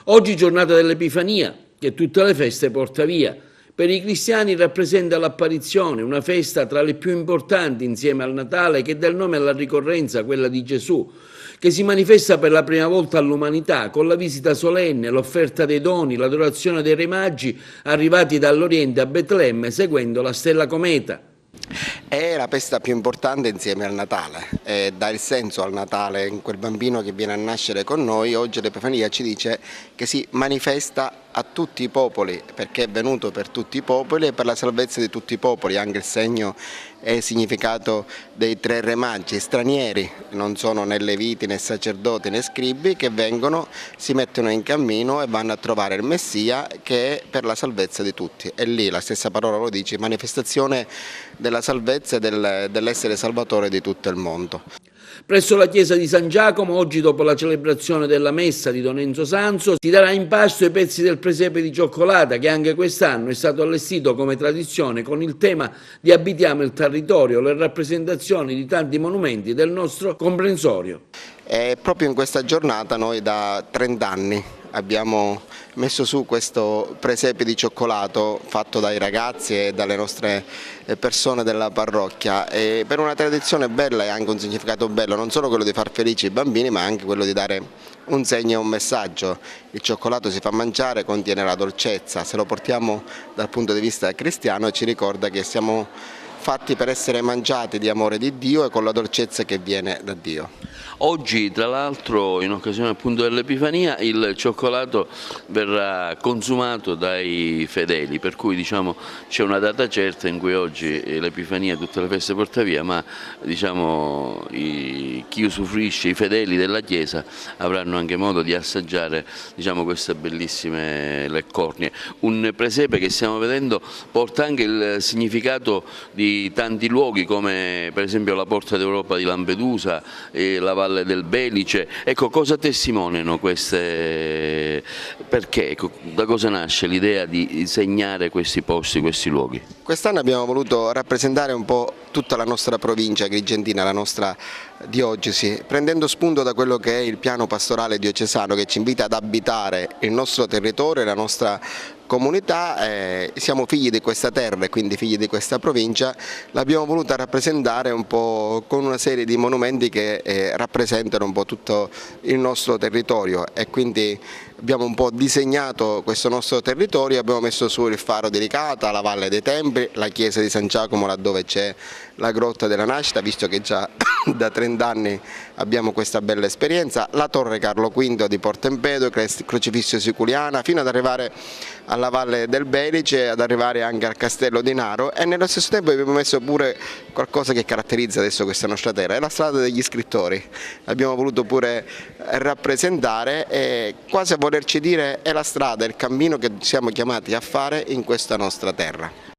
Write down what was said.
Oggi giornata dell'Epifania, che tutte le feste porta via. Per i cristiani rappresenta l'apparizione, una festa tra le più importanti insieme al Natale, che dà il nome alla ricorrenza, quella di Gesù, che si manifesta per la prima volta all'umanità con la visita solenne, l'offerta dei doni, l'adorazione dei Re Magi arrivati dall'Oriente a Betlemme seguendo la stella cometa. È la festa più importante insieme al Natale, dà il senso al Natale, in quel bambino che viene a nascere con noi. Oggi l'Epifania ci dice che si manifesta a tutti i popoli, perché è venuto per tutti i popoli e per la salvezza di tutti i popoli. Anche il segno e il significato dei 3 Re Magi stranieri, non sono né leviti né sacerdoti né scribi, che vengono, si mettono in cammino e vanno a trovare il Messia, che è per la salvezza di tutti. E lì la stessa parola lo dice, manifestazione della salvezza e dell'essere salvatore di tutto il mondo. Presso la chiesa di San Giacomo, oggi dopo la celebrazione della messa di Don Enzo Sanzo, si darà in pasto i pezzi del presepe di cioccolata, che anche quest'anno è stato allestito come tradizione con il tema di Abitiamo il territorio, le rappresentazioni di tanti monumenti del nostro comprensorio. E proprio in questa giornata noi da 30 anni abbiamo messo su questo presepe di cioccolato fatto dai ragazzi e dalle nostre persone della parrocchia, e per una tradizione bella e anche un significato bello, non solo quello di far felici i bambini ma anche quello di dare un segno e un messaggio. Il cioccolato si fa mangiare, contiene la dolcezza, se lo portiamo dal punto di vista cristiano ci ricorda che siamo fatti per essere mangiati di amore di Dio e con la dolcezza che viene da Dio. Oggi tra l'altro in occasione appunto dell'Epifania il cioccolato verrà consumato dai fedeli, per cui diciamo c'è una data certa in cui oggi l'Epifania tutte le feste porta via, ma diciamo chi usufruisce, i fedeli della Chiesa avranno anche modo di assaggiare diciamo queste bellissime leccornie. Un presepe che stiamo vedendo porta anche il significato di tanti luoghi come per esempio la Porta d'Europa di Lampedusa e la Valle del Belice. Ecco, cosa testimoniano queste, perché, ecco, da cosa nasce l'idea di segnare questi posti, questi luoghi? Quest'anno abbiamo voluto rappresentare un po' tutta la nostra provincia agrigentina, la nostra diocesi, prendendo spunto da quello che è il piano pastorale diocesano che ci invita ad abitare il nostro territorio e la nostra comunità. Siamo figli di questa terra e quindi figli di questa provincia, l'abbiamo voluta rappresentare un po' con una serie di monumenti che rappresentano un po' tutto il nostro territorio, e quindi abbiamo un po' disegnato questo nostro territorio, abbiamo messo su il faro di Licata, la Valle dei Templi, la chiesa di San Giacomo laddove c'è la grotta della nascita, visto che già da 30 anni abbiamo questa bella esperienza, la torre Carlo V di Porto Empedocle, Crocifisso Siculiana, fino ad arrivare alla Valle del Belice, ad arrivare anche al Castello di Naro, e nello stesso tempo abbiamo messo pure qualcosa che caratterizza adesso questa nostra terra, è la strada degli scrittori. L'abbiamo voluto pure rappresentare e quasi a volerci dire è la strada, il cammino che siamo chiamati a fare in questa nostra terra.